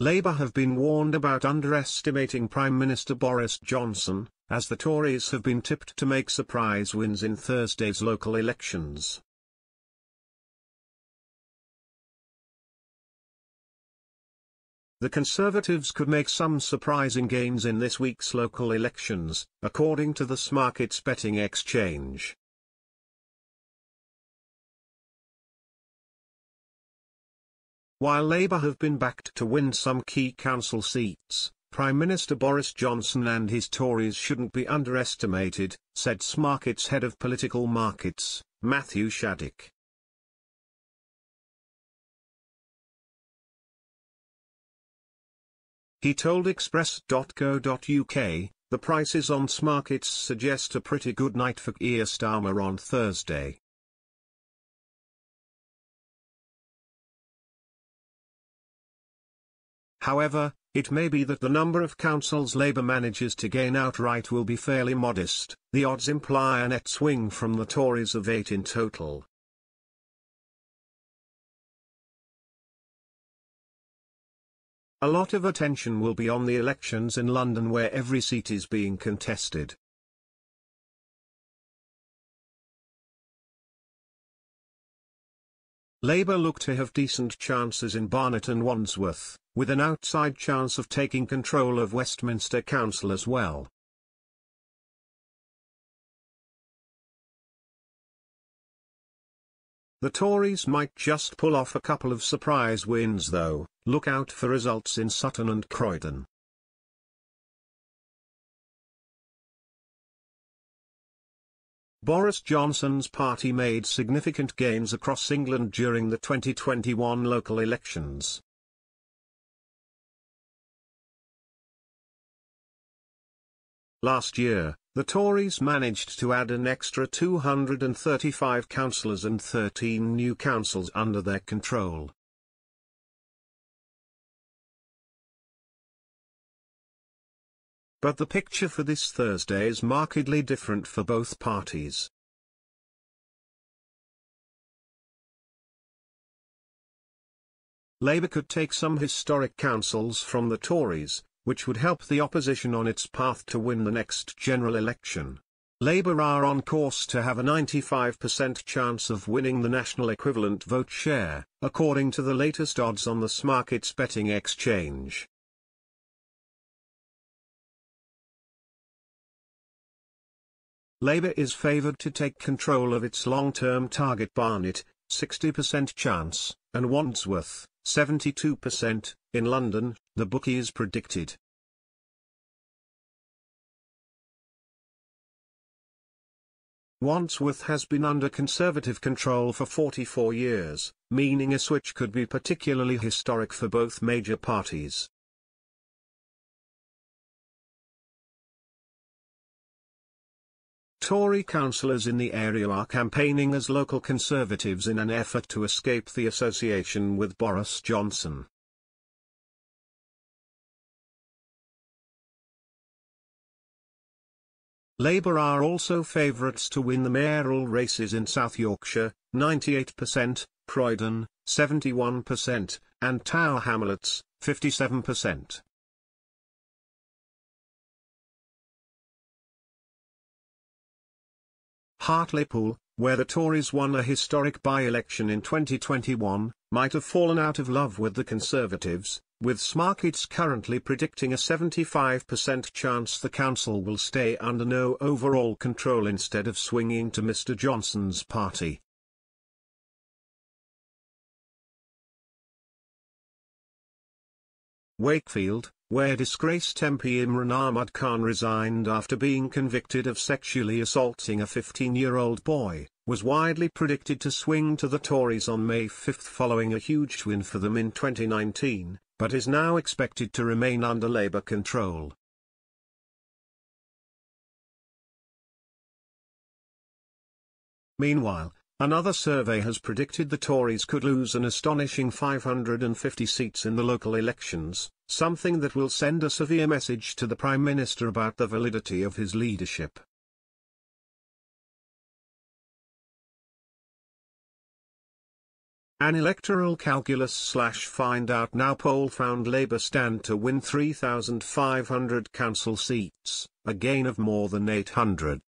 Labour have been warned about underestimating Prime Minister Boris Johnson, as the Tories have been tipped to make surprise wins in Thursday's local elections. The Conservatives could make some surprising gains in this week's local elections, according to the Smarkets betting exchange. While Labour have been backed to win some key council seats, Prime Minister Boris Johnson and his Tories shouldn't be underestimated, said Smarkets head of political markets, Matthew Shaddick. He told Express.co.uk, the prices on Smarkets suggest a pretty good night for Keir Starmer on Thursday. However, it may be that the number of councils Labour manages to gain outright will be fairly modest. The odds imply a net swing from the Tories of 8 in total. A lot of attention will be on the elections in London, where every seat is being contested. Labour look to have decent chances in Barnet and Wandsworth, with an outside chance of taking control of Westminster Council as well. The Tories might just pull off a couple of surprise wins though. Look out for results in Sutton and Croydon. Boris Johnson's party made significant gains across England during the 2021 local elections. Last year, the Tories managed to add an extra 235 councillors and 13 new councils under their control. But the picture for this Thursday is markedly different for both parties. Labour could take some historic councils from the Tories, which would help the opposition on its path to win the next general election. Labour are on course to have a 95% chance of winning the national equivalent vote share, according to the latest odds on the Smarkets betting exchange. Labour is favoured to take control of its long-term target Barnet, 60% chance, and Wandsworth, 72%, in London, the bookies predicted. Wandsworth has been under Conservative control for 44 years, meaning a switch could be particularly historic for both major parties. Tory councillors in the area are campaigning as local Conservatives in an effort to escape the association with Boris Johnson. Labour are also favourites to win the mayoral races in South Yorkshire, 98%, Croydon, 71%, and Tower Hamlets, 57%. Hartlepool, where the Tories won a historic by-election in 2021, might have fallen out of love with the Conservatives, with Smarkets currently predicting a 75% chance the council will stay under no overall control instead of swinging to Mr Johnson's party. Wakefield, where disgraced MP Imran Ahmad Khan resigned after being convicted of sexually assaulting a 15-year-old boy, was widely predicted to swing to the Tories on May 5 following a huge win for them in 2019, but is now expected to remain under Labour control. Meanwhile, another survey has predicted the Tories could lose an astonishing 550 seats in the local elections, something that will send a severe message to the Prime Minister about the validity of his leadership. An electoral calculus/find out now poll found Labour stand to win 3,500 council seats, a gain of more than 800.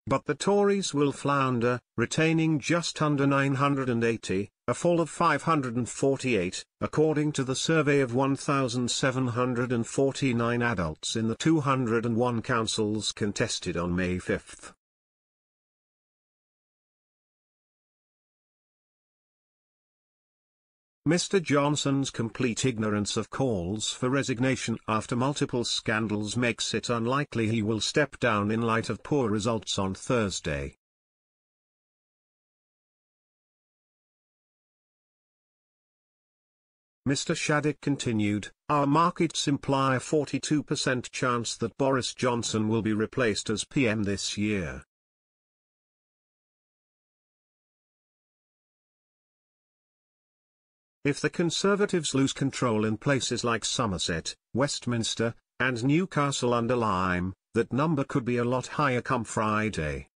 But the Tories will flounder, retaining just under 980, a fall of 548, according to the survey of 1,749 adults in the 201 councils contested on May 5. Mr. Johnson's complete ignorance of calls for resignation after multiple scandals makes it unlikely he will step down in light of poor results on Thursday. Mr. Shadid continued, "Our markets imply a 42% chance that Boris Johnson will be replaced as PM this year. If the Conservatives lose control in places like Somerset, Westminster, and Newcastle-under-Lyme, that number could be a lot higher come Friday."